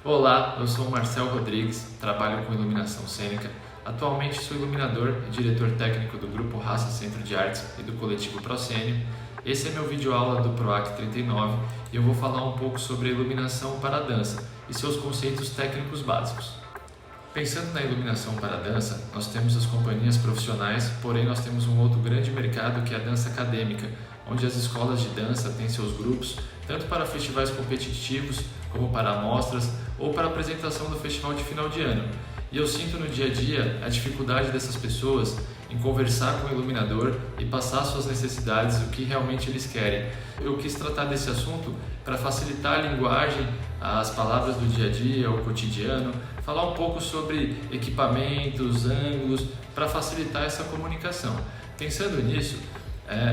Olá, eu sou o Marcel Rodrigues, trabalho com iluminação cênica. Atualmente sou iluminador e diretor técnico do Grupo Raça Centro de Artes e do Coletivo Procênio. Esse é meu vídeo-aula do PROAC 39 e eu vou falar um pouco sobre a iluminação para a dança e seus conceitos técnicos básicos. Pensando na iluminação para a dança, nós temos as companhias profissionais, porém nós temos um outro grande mercado que é a dança acadêmica, onde as escolas de dança têm seus grupos, tanto para festivais competitivos, como para amostras ou para a apresentação do festival de final de ano. E eu sinto no dia a dia a dificuldade dessas pessoas em conversar com o iluminador e passar suas necessidades, o que realmente eles querem. Eu quis tratar desse assunto para facilitar a linguagem, as palavras do dia a dia, o cotidiano, falar um pouco sobre equipamentos, ângulos, para facilitar essa comunicação. Pensando nisso,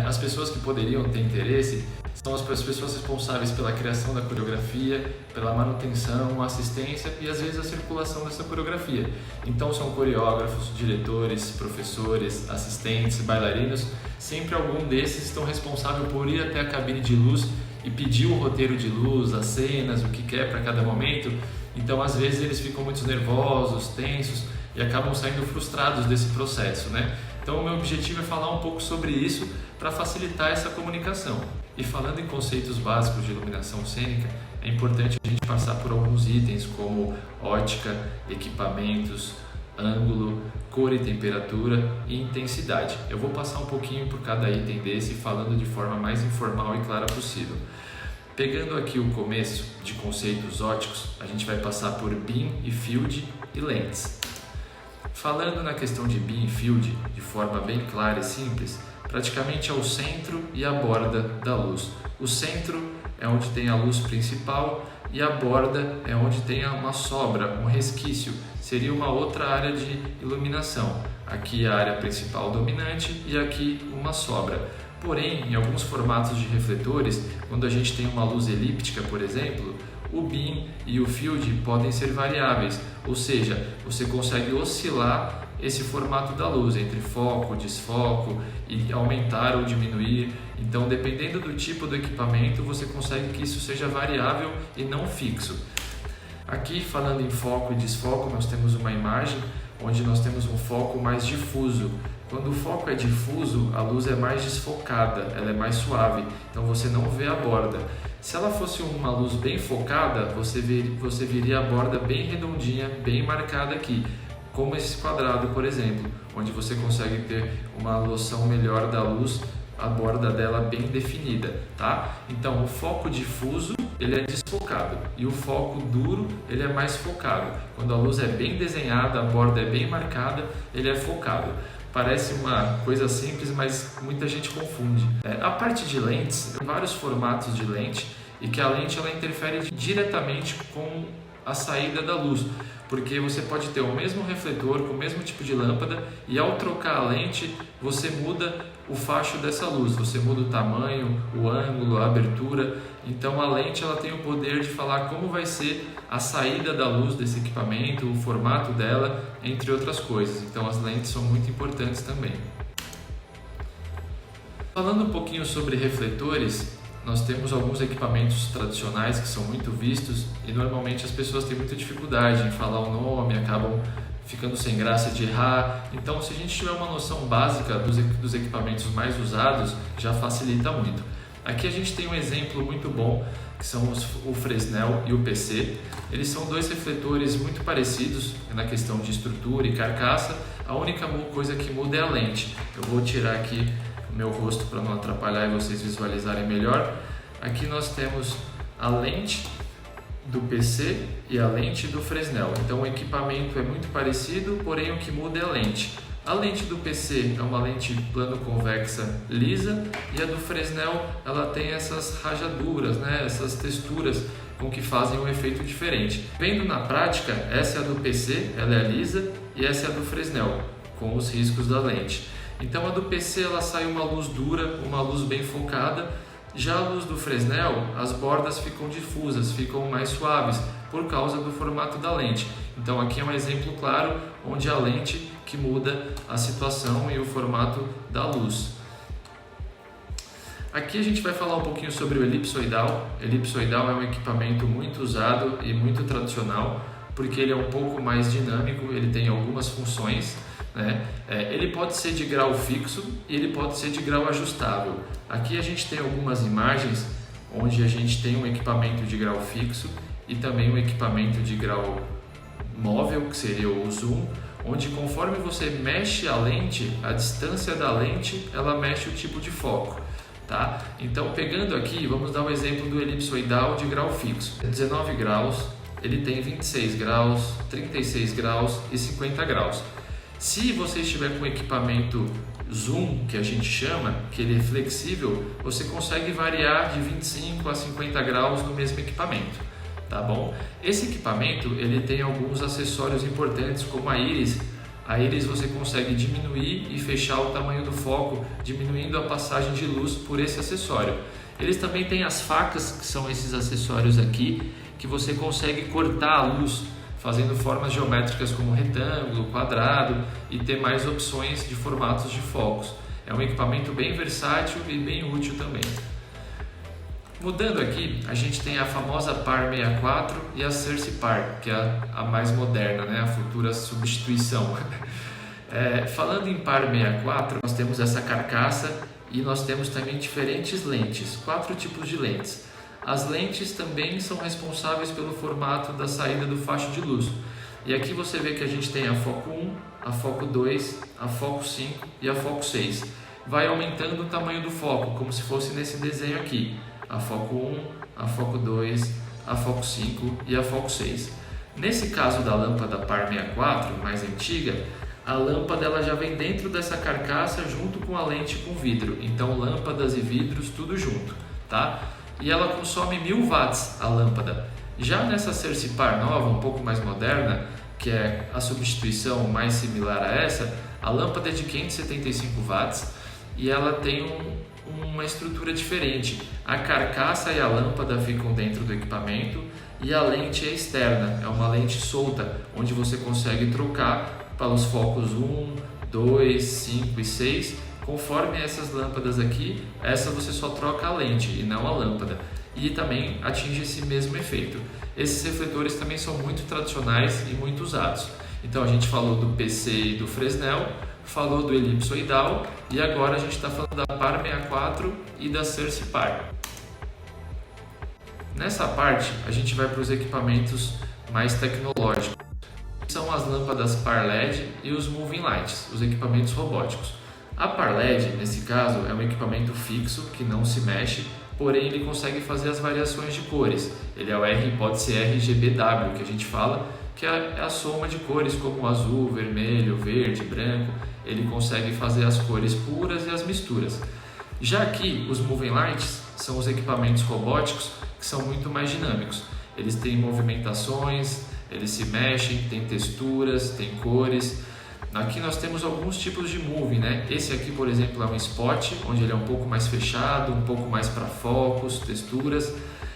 as pessoas que poderiam ter interesse são as pessoas responsáveis pela criação da coreografia, pela manutenção, assistência e às vezes a circulação dessa coreografia. Então são coreógrafos, diretores, professores, assistentes, bailarinos. Sempre algum desses estão responsáveis por ir até a cabine de luz e pedir o roteiro de luz, as cenas, o que quer para cada momento. Então às vezes eles ficam muito nervosos, tensos e acabam saindo frustrados desse processo, né? Então o meu objetivo é falar um pouco sobre isso para facilitar essa comunicação. E falando em conceitos básicos de iluminação cênica, é importante a gente passar por alguns itens como ótica, equipamentos, ângulo, cor e temperatura e intensidade. Eu vou passar um pouquinho por cada item desse, falando de forma mais informal e clara possível. Pegando aqui o começo de conceitos óticos, a gente vai passar por beam e field e lentes. Falando na questão de beam e field de forma bem clara e simples, praticamente é o centro e a borda da luz. O centro é onde tem a luz principal e a borda é onde tem uma sobra, um resquício, seria uma outra área de iluminação. Aqui a área principal dominante e aqui uma sobra. Porém, em alguns formatos de refletores, quando a gente tem uma luz elíptica, por exemplo, o beam e o field podem ser variáveis, ou seja, você consegue oscilar esse formato da luz entre foco, desfoco e aumentar ou diminuir. Então, dependendo do tipo do equipamento, você consegue que isso seja variável e não fixo. Aqui, falando em foco e desfoco, nós temos uma imagem onde nós temos um foco mais difuso. Quando o foco é difuso, a luz é mais desfocada, ela é mais suave, então você não vê a borda. Se ela fosse uma luz bem focada, você veria a borda bem redondinha, bem marcada aqui, como esse quadrado, por exemplo, onde você consegue ter uma noção melhor da luz, a borda dela bem definida, tá? Então, o foco difuso, ele é desfocado, e o foco duro, ele é mais focado. Quando a luz é bem desenhada, a borda é bem marcada, ele é focado. Parece uma coisa simples, mas muita gente confunde. A parte de lentes, tem vários formatos de lente e que a lente ela interfere diretamente com a saída da luz, porque você pode ter o mesmo refletor com o mesmo tipo de lâmpada e ao trocar a lente você muda o facho dessa luz, você muda o tamanho, o ângulo, a abertura. Então a lente ela tem o poder de falar como vai ser a saída da luz desse equipamento, o formato dela, entre outras coisas. Então as lentes são muito importantes também. Falando um pouquinho sobre refletores, nós temos alguns equipamentos tradicionais que são muito vistos e normalmente as pessoas têm muita dificuldade em falar o nome, acabam ficando sem graça de errar. Então, se a gente tiver uma noção básica dos equipamentos mais usados, já facilita muito. Aqui a gente tem um exemplo muito bom, que são o Fresnel e o PC. Eles são dois refletores muito parecidos na questão de estrutura e carcaça. A única coisa que muda é a lente. Eu vou tirar aqui o meu rosto para não atrapalhar e vocês visualizarem melhor. Aqui nós temos a lente do PC e a lente do Fresnel. Então o equipamento é muito parecido, porém o que muda é a lente. A lente do PC é uma lente plano-convexa lisa e a do Fresnel ela tem essas rajaduras, né? Essas texturas com que fazem um efeito diferente. Vendo na prática, essa é a do PC, ela é lisa, e essa é a do Fresnel, com os riscos da lente. Então a do PC ela sai uma luz dura, uma luz bem focada. Já a luz do Fresnel, as bordas ficam difusas, ficam mais suaves por causa do formato da lente. Então aqui é um exemplo claro onde a lente que muda a situação e o formato da luz. Aqui a gente vai falar um pouquinho sobre o elipsoidal. Elipsoidal é um equipamento muito usado e muito tradicional, porque ele é um pouco mais dinâmico, ele tem algumas funções, né? Ele pode ser de grau fixo e ele pode ser de grau ajustável. Aqui a gente tem algumas imagens onde a gente tem um equipamento de grau fixo e também um equipamento de grau móvel, que seria o zoom, onde conforme você mexe a lente, a distância da lente, ela mexe o tipo de foco. Tá? Então, pegando aqui, vamos dar um exemplo do elipsoidal de grau fixo. 19 graus, ele tem 26 graus, 36 graus e 50 graus. Se você estiver com o equipamento zoom, que a gente chama, que ele é flexível, você consegue variar de 25 a 50 graus no mesmo equipamento. Tá bom? Esse equipamento ele tem alguns acessórios importantes, como a íris. A íris você consegue diminuir e fechar o tamanho do foco, diminuindo a passagem de luz por esse acessório. Eles também têm as facas, que são esses acessórios aqui, que você consegue cortar a luz, fazendo formas geométricas como retângulo, quadrado e ter mais opções de formatos de focos. É um equipamento bem versátil e bem útil também. Mudando aqui, a gente tem a famosa Par 64 e a Cersei Par, que é a mais moderna, né? A futura substituição. Falando em Par 64, nós temos essa carcaça e nós temos também diferentes lentes, 4 tipos de lentes. As lentes também são responsáveis pelo formato da saída do facho de luz. E aqui você vê que a gente tem a foco 1, a foco 2, a foco 5 e a foco 6. Vai aumentando o tamanho do foco, como se fosse nesse desenho aqui. A foco 1, a foco 2, a foco 5 e a foco 6. Nesse caso da lâmpada Par 64, mais antiga, a lâmpada ela já vem dentro dessa carcaça junto com a lente com vidro. Então lâmpadas e vidros tudo junto, tá? E ela consome 1000 watts a lâmpada. Já nessa Cersei Par nova, um pouco mais moderna, que é a substituição mais similar a essa, a lâmpada é de 575 watts e ela tem uma estrutura diferente. A carcaça e a lâmpada ficam dentro do equipamento e a lente é externa, é uma lente solta, onde você consegue trocar para os focos 1, 2, 5 e 6. Conforme essas lâmpadas aqui, essa você só troca a lente e não a lâmpada. E também atinge esse mesmo efeito. Esses refletores também são muito tradicionais e muito usados. Então a gente falou do PC e do Fresnel, falou do elipsoidal e agora a gente está falando da Par 64 e da Cersei Par. Nessa parte a gente vai para os equipamentos mais tecnológicos. São as lâmpadas Par LED e os Moving Lights, os equipamentos robóticos. A Par LED, nesse caso, é um equipamento fixo que não se mexe, porém ele consegue fazer as variações de cores. Ele pode ser RGBW, que a gente fala, que é a soma de cores como azul, vermelho, verde, branco. Ele consegue fazer as cores puras e as misturas. Já aqui, os Moving Lights são os equipamentos robóticos que são muito mais dinâmicos. Eles têm movimentações, eles se mexem, têm texturas, têm cores. Aqui nós temos alguns tipos de moving, né? Esse aqui, por exemplo, é um spot, onde ele é um pouco mais fechado, um pouco mais para focos, texturas.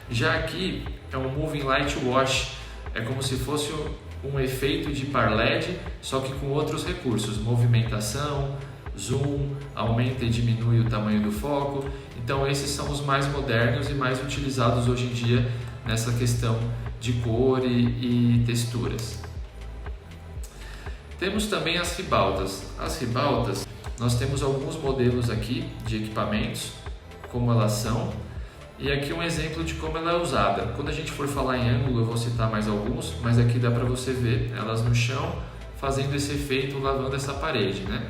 Já aqui é um moving light wash, é como se fosse um efeito de Par LED, só que com outros recursos, movimentação, zoom, aumenta e diminui o tamanho do foco. Então esses são os mais modernos e mais utilizados hoje em dia nessa questão de cor e texturas. Temos também as ribaltas. As ribaltas, nós temos alguns modelos aqui de equipamentos, como elas são, e aqui um exemplo de como ela é usada. Quando a gente for falar em ângulo, eu vou citar mais alguns, mas aqui dá para você ver elas no chão, fazendo esse efeito, lavando essa parede, né?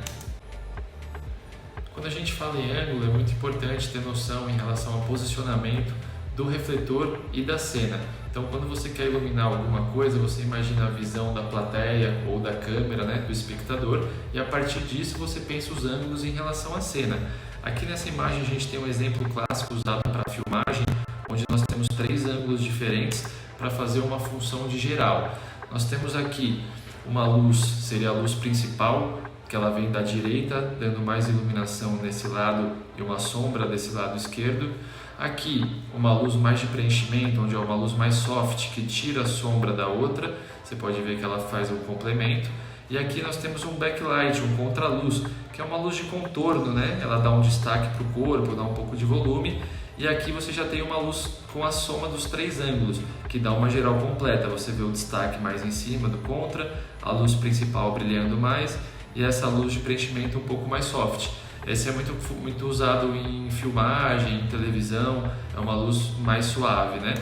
Quando a gente fala em ângulo, é muito importante ter noção em relação ao posicionamento do refletor e da cena. Então, quando você quer iluminar alguma coisa, você imagina a visão da plateia ou da câmera, né, do espectador, e a partir disso você pensa os ângulos em relação à cena. Aqui nessa imagem a gente tem um exemplo clássico usado para filmagem, onde nós temos 3 ângulos diferentes para fazer uma função de geral. Nós temos aqui uma luz, seria a luz principal, que ela vem da direita, dando mais iluminação nesse lado e uma sombra desse lado esquerdo. Aqui, uma luz mais de preenchimento, onde é uma luz mais soft, que tira a sombra da outra. Você pode ver que ela faz um complemento. E aqui nós temos um backlight, um contraluz, que é uma luz de contorno, né? Ela dá um destaque para o corpo, dá um pouco de volume. E aqui você já tem uma luz com a soma dos 3 ângulos, que dá uma geral completa. Você vê o destaque mais em cima do contra, a luz principal brilhando mais e essa luz de preenchimento um pouco mais soft. Esse é muito usado em filmagem, em televisão, é uma luz mais suave, né?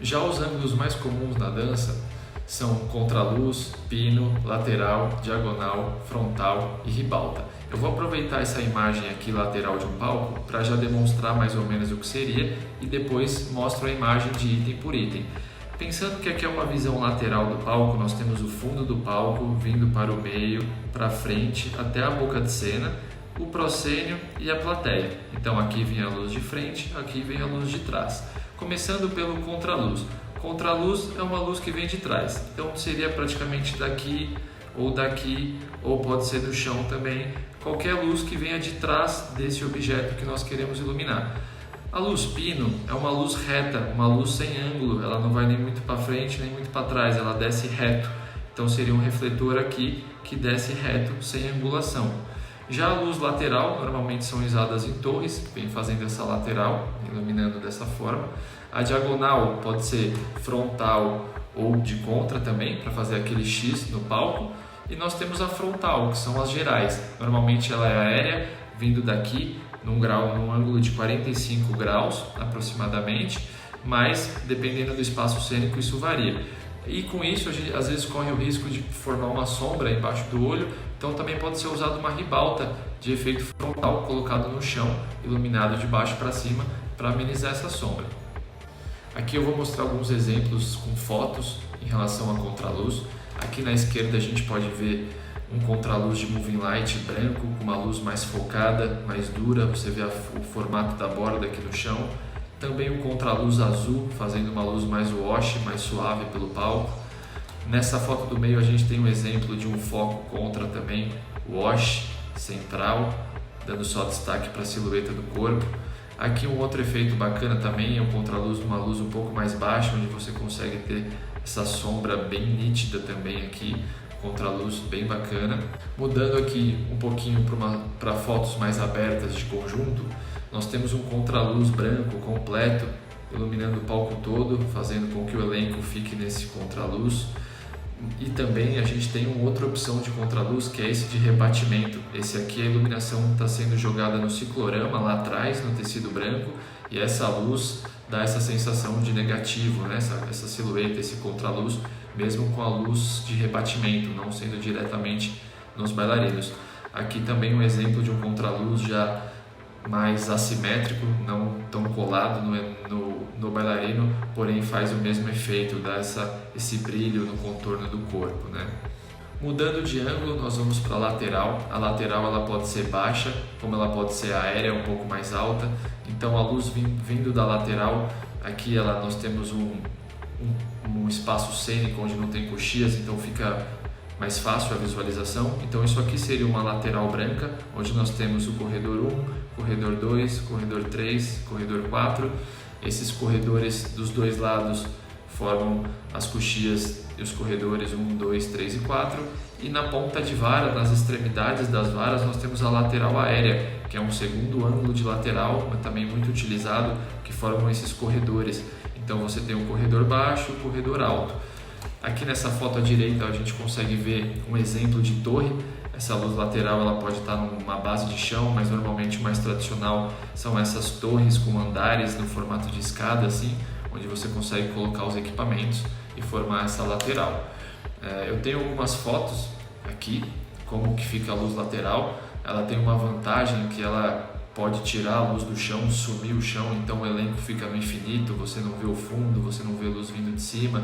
Já os ângulos mais comuns na dança são contraluz, pino, lateral, diagonal, frontal e ribalta. Eu vou aproveitar essa imagem aqui lateral de um palco para já demonstrar mais ou menos o que seria e depois mostro a imagem de item por item. Pensando que aqui é uma visão lateral do palco, nós temos o fundo do palco vindo para o meio, para frente, até a boca de cena, o proscênio e a plateia. Então aqui vem a luz de frente, aqui vem a luz de trás. Começando pelo contraluz. Contraluz é uma luz que vem de trás, então seria praticamente daqui, ou pode ser do chão também, qualquer luz que venha de trás desse objeto que nós queremos iluminar. A luz pino é uma luz reta, uma luz sem ângulo, ela não vai nem muito para frente nem muito para trás, ela desce reto, então seria um refletor aqui que desce reto, sem angulação. Já a luz lateral, normalmente são usadas em torres, vem fazendo essa lateral, iluminando dessa forma. A diagonal pode ser frontal ou de contra também, para fazer aquele X no palco. E nós temos a frontal, que são as gerais. Normalmente ela é aérea, vindo daqui, num ângulo de 45 graus aproximadamente, mas dependendo do espaço cênico isso varia. E com isso a gente às vezes corre o risco de formar uma sombra embaixo do olho, então também pode ser usada uma ribalta de efeito frontal colocado no chão, iluminado de baixo para cima, para amenizar essa sombra. Aqui eu vou mostrar alguns exemplos com fotos em relação à contraluz. Aqui na esquerda a gente pode ver um contraluz de moving light branco, com uma luz mais focada, mais dura, você vê o formato da borda aqui no chão. Também um contraluz azul, fazendo uma luz mais wash, mais suave pelo palco. Nessa foto do meio a gente tem um exemplo de um foco contra também, wash, central, dando só destaque para a silhueta do corpo. Aqui um outro efeito bacana também é o contraluz, uma luz um pouco mais baixa, onde você consegue ter essa sombra bem nítida também aqui, contraluz bem bacana. Mudando aqui um pouquinho para fotos mais abertas de conjunto, nós temos um contraluz branco completo, iluminando o palco todo, fazendo com que o elenco fique nesse contraluz. E também a gente tem uma outra opção de contraluz, que é esse de rebatimento. Esse aqui a iluminação está sendo jogada no ciclorama lá atrás, no tecido branco, e essa luz dá essa sensação de negativo, né? essa silhueta, esse contraluz, mesmo com a luz de rebatimento, não sendo diretamente nos bailarinos. Aqui também um exemplo de um contraluz já mais assimétrico, não tão colado no bailarino, porém faz o mesmo efeito, dá esse brilho no contorno do corpo, né? Mudando de ângulo, nós vamos para a lateral. A lateral ela pode ser baixa, como ela pode ser aérea, um pouco mais alta. Então a luz vindo da lateral, aqui nós temos um espaço cênico onde não tem coxias, então fica mais fácil a visualização. Então isso aqui seria uma lateral branca, onde nós temos o corredor 1, corredor 2, corredor 3, corredor 4. Esses corredores dos dois lados formam as coxias e os corredores 1, 2, 3 e 4. E na ponta de vara, nas extremidades das varas, nós temos a lateral aérea, que é um segundo ângulo de lateral, mas também muito utilizado, que formam esses corredores. Então você tem o corredor baixo e o corredor alto. Aqui nessa foto à direita a gente consegue ver um exemplo de torre. Essa luz lateral ela pode estar numa base de chão, mas normalmente o mais tradicional são essas torres com andares no formato de escada, assim, onde você consegue colocar os equipamentos e formar essa lateral. Eu tenho algumas fotos aqui, como que fica a luz lateral. Ela tem uma vantagem que ela pode tirar a luz do chão, sumir o chão, então o elenco fica no infinito, você não vê o fundo, você não vê a luz vindo de cima,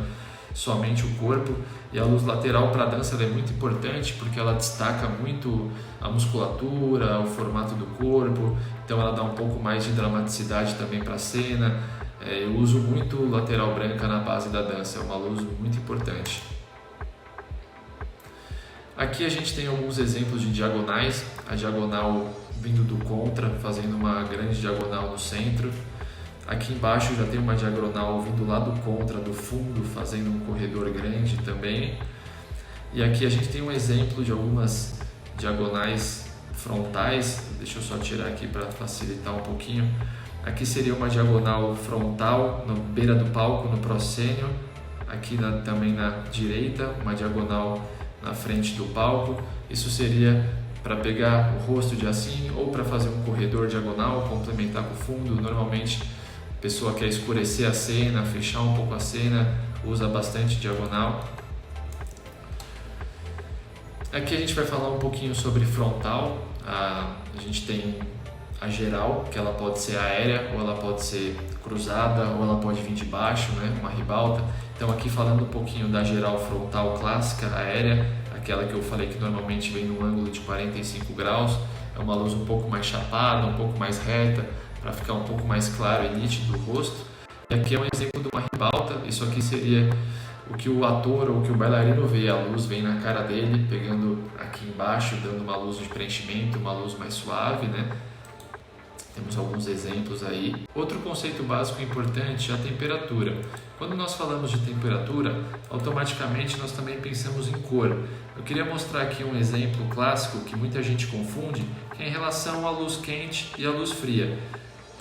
somente o corpo. E a luz lateral para a dança é muito importante porque ela destaca muito a musculatura, o formato do corpo, então ela dá um pouco mais de dramaticidade também para a cena. Eu uso muito lateral branca na base da dança, é uma luz muito importante. Aqui a gente tem alguns exemplos de diagonais, a diagonal vindo do contra, fazendo uma grande diagonal no centro. Aqui embaixo já tem uma diagonal vindo lá do contra, do fundo, fazendo um corredor grande também. E aqui a gente tem um exemplo de algumas diagonais frontais. Deixa eu só tirar aqui para facilitar um pouquinho. Aqui seria uma diagonal frontal na beira do palco, no proscênio. Aqui também na direita, uma diagonal na frente do palco. Isso seria para pegar o rosto de assim ou para fazer um corredor diagonal, complementar com o fundo. Normalmente a pessoa quer escurecer a cena, fechar um pouco a cena, usa bastante diagonal. Aqui a gente vai falar um pouquinho sobre frontal. A gente tem a geral, que ela pode ser aérea, ou ela pode ser cruzada, ou ela pode vir de baixo, né? Uma ribalta. Então aqui falando um pouquinho da geral frontal clássica, aérea, aquela que eu falei que normalmente vem num ângulo de 45 graus, é uma luz um pouco mais chapada, um pouco mais reta, para ficar um pouco mais claro e nítido o rosto. E aqui é um exemplo de uma ribalta. Isso aqui seria o que o ator ou o que o bailarino vê, a luz vem na cara dele, pegando aqui embaixo, dando uma luz de preenchimento, uma luz mais suave, né? Temos alguns exemplos aí. Outro conceito básico importante é a temperatura. Quando nós falamos de temperatura, automaticamente nós também pensamos em cor. Eu queria mostrar aqui um exemplo clássico que muita gente confunde, que é em relação à luz quente e à luz fria.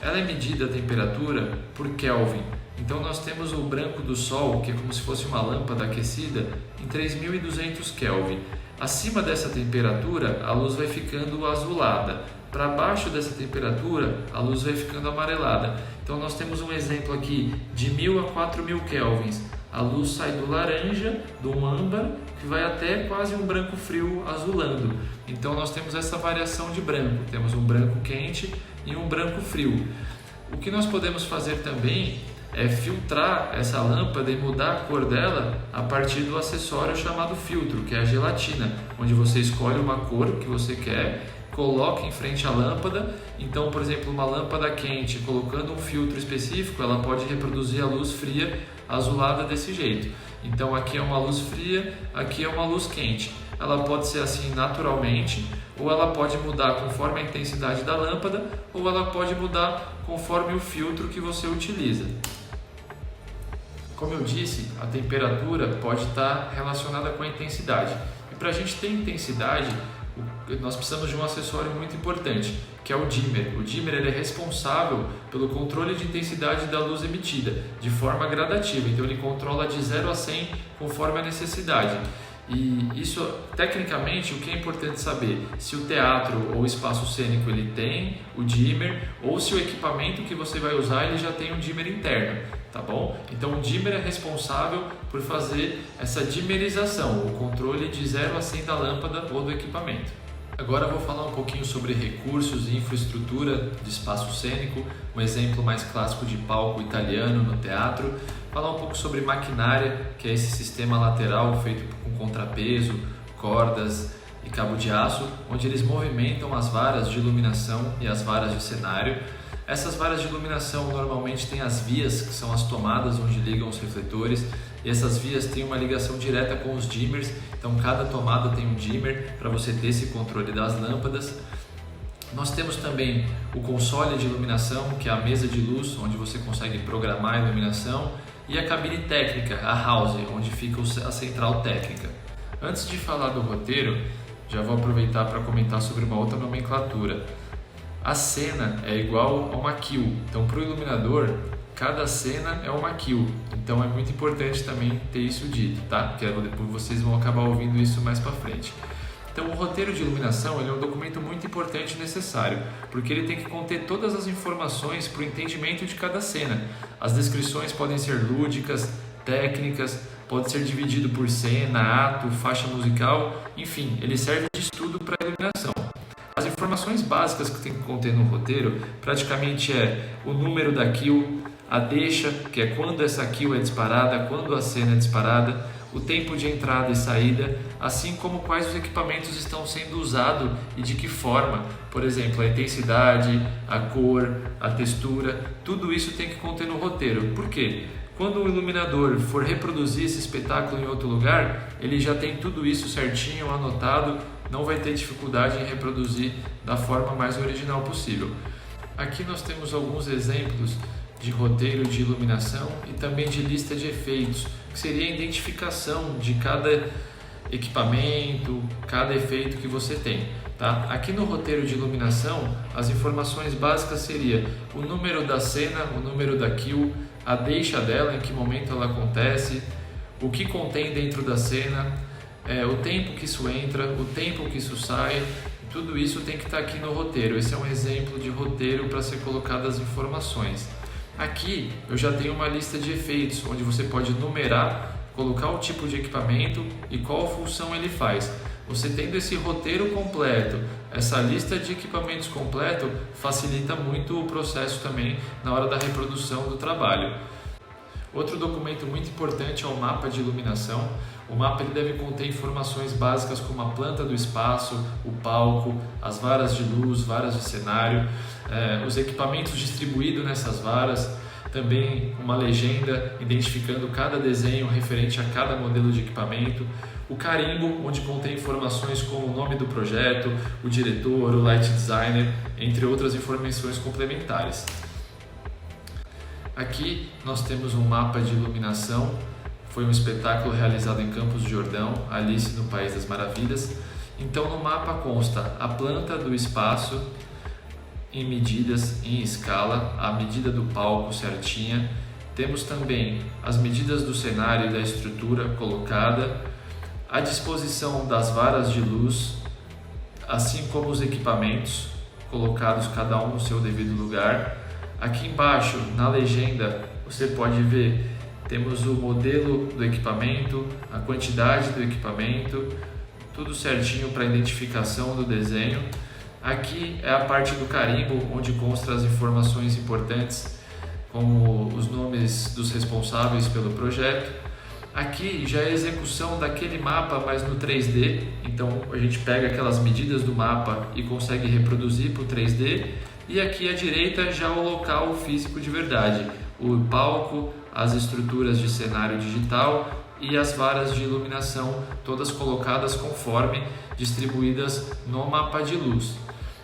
Ela é medida a temperatura por Kelvin. Então nós temos o branco do Sol, que é como se fosse uma lâmpada aquecida, em 3200 Kelvin. Acima dessa temperatura, a luz vai ficando azulada. Para baixo dessa temperatura, a luz vai ficando amarelada. Então nós temos um exemplo aqui de 1000 a 4000 kelvins. A luz sai do laranja, do âmbar, que vai até quase um branco frio azulando. Então nós temos essa variação de branco. Temos um branco quente e um branco frio. O que nós podemos fazer também é filtrar essa lâmpada e mudar a cor dela a partir do acessório chamado filtro, que é a gelatina, onde você escolhe uma cor que você quer, coloca em frente à lâmpada. Então, por exemplo, uma lâmpada quente, colocando um filtro específico, ela pode reproduzir a luz fria azulada desse jeito. Então aqui é uma luz fria, aqui é uma luz quente. Ela pode ser assim naturalmente, ou ela pode mudar conforme a intensidade da lâmpada, ou ela pode mudar conforme o filtro que você utiliza. Como eu disse, a temperatura pode estar relacionada com a intensidade. E para a gente ter intensidade, nós precisamos de um acessório muito importante, que é o dimmer. O dimmer ele é responsável pelo controle de intensidade da luz emitida, de forma gradativa. Então ele controla de 0 a 100 conforme a necessidade. E isso, tecnicamente, o que é importante saber, se o teatro ou o espaço cênico ele tem o dimmer, ou se o equipamento que você vai usar ele já tem um dimmer interno, tá bom? Então o dimmer é responsável por fazer essa dimmerização, o controle de 0 a 100 da lâmpada ou do equipamento. Agora eu vou falar um pouquinho sobre recursos e infraestrutura de espaço cênico, um exemplo mais clássico de palco italiano no teatro. Falar um pouco sobre maquinária, que é esse sistema lateral feito com contrapeso, cordas e cabo de aço, onde eles movimentam as varas de iluminação e as varas de cenário. Essas varas de iluminação normalmente têm as vias, que são as tomadas onde ligam os refletores, e essas vias têm uma ligação direta com os dimmers, então cada tomada tem um dimmer para você ter esse controle das lâmpadas. Nós temos também o console de iluminação, que é a mesa de luz, onde você consegue programar a iluminação, e a cabine técnica, a house, onde fica a central técnica. Antes de falar do roteiro, já vou aproveitar para comentar sobre uma outra nomenclatura. A cena é igual a uma kill, então para o iluminador, cada cena é uma kill, então é muito importante também ter isso dito, tá? Porque depois vocês vão acabar ouvindo isso mais para frente. Então o roteiro de iluminação ele é um documento muito importante e necessário, porque ele tem que conter todas as informações para o entendimento de cada cena. As descrições podem ser lúdicas, técnicas, pode ser dividido por cena, ato, faixa musical, enfim, ele serve de estudo para a iluminação. As informações básicas que tem que conter no roteiro praticamente é o número da kill, a deixa, que é quando essa kill é disparada, quando a cena é disparada, o tempo de entrada e saída, assim como quais os equipamentos estão sendo usados e de que forma. Por exemplo, a intensidade, a cor, a textura, tudo isso tem que conter no roteiro. Por quê? Quando o iluminador for reproduzir esse espetáculo em outro lugar, ele já tem tudo isso certinho, anotado, não vai ter dificuldade em reproduzir da forma mais original possível. Aqui nós temos alguns exemplos de roteiro de iluminação e também de lista de efeitos, que seria a identificação de cada equipamento, cada efeito que você tem. Tá? Aqui no roteiro de iluminação, as informações básicas seriam o número da cena, o número da kill, a deixa dela, em que momento ela acontece, o que contém dentro da cena, o tempo que isso entra, o tempo que isso sai, tudo isso tem que estar aqui no roteiro. Esse é um exemplo de roteiro para ser colocadas as informações. Aqui eu já tenho uma lista de efeitos, onde você pode numerar, colocar o tipo de equipamento e qual função ele faz. Você tendo esse roteiro completo, essa lista de equipamentos completo, facilita muito o processo também na hora da reprodução do trabalho. Outro documento muito importante é o mapa de iluminação. O mapa ele deve conter informações básicas como a planta do espaço, o palco, as varas de luz, varas de cenário, os equipamentos distribuídos nessas varas, também uma legenda identificando cada desenho referente a cada modelo de equipamento, o carimbo, onde contém informações como o nome do projeto, o diretor, o light designer, entre outras informações complementares. Aqui nós temos um mapa de iluminação, foi um espetáculo realizado em Campos do Jordão, Alice no País das Maravilhas. Então no mapa consta a planta do espaço em medidas, em escala, a medida do palco certinha. Temos também as medidas do cenário e da estrutura colocada, a disposição das varas de luz, assim como os equipamentos colocados cada um no seu devido lugar. Aqui embaixo, na legenda, você pode ver, temos o modelo do equipamento, a quantidade do equipamento, tudo certinho para identificação do desenho. Aqui é a parte do carimbo, onde consta as informações importantes, como os nomes dos responsáveis pelo projeto. Aqui já é a execução daquele mapa, mas no 3D, então a gente pega aquelas medidas do mapa e consegue reproduzir para o 3D. E aqui à direita já o local físico de verdade, o palco, as estruturas de cenário digital e as varas de iluminação, todas colocadas conforme distribuídas no mapa de luz.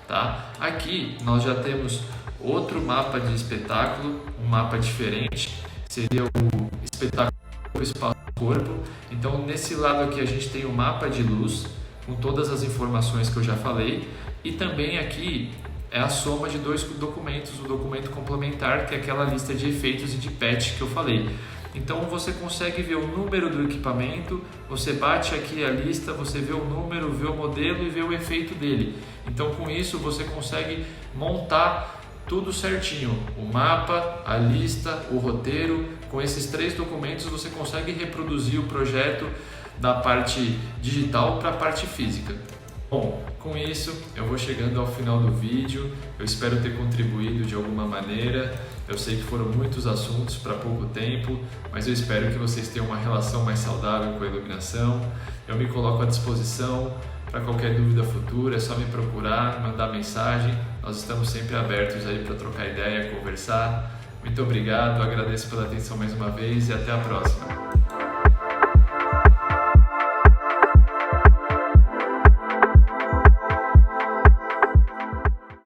Tá? Aqui nós já temos outro mapa de espetáculo, um mapa diferente, seria o espetáculo espaço-corpo. Então nesse lado aqui a gente tem o mapa de luz, com todas as informações que eu já falei, e também aqui é a soma de dois documentos, o documento complementar, que é aquela lista de efeitos e de patch que eu falei. Então você consegue ver o número do equipamento, você bate aqui a lista, você vê o número, vê o modelo e vê o efeito dele. Então com isso você consegue montar tudo certinho, o mapa, a lista, o roteiro. Com esses 3 documentos você consegue reproduzir o projeto da parte digital para a parte física. Bom, com isso eu vou chegando ao final do vídeo, eu espero ter contribuído de alguma maneira. Eu sei que foram muitos assuntos para pouco tempo, mas eu espero que vocês tenham uma relação mais saudável com a iluminação. Eu me coloco à disposição para qualquer dúvida futura, é só me procurar, mandar mensagem. Nós estamos sempre abertos aí para trocar ideia, conversar. Muito obrigado, agradeço pela atenção mais uma vez e até a próxima.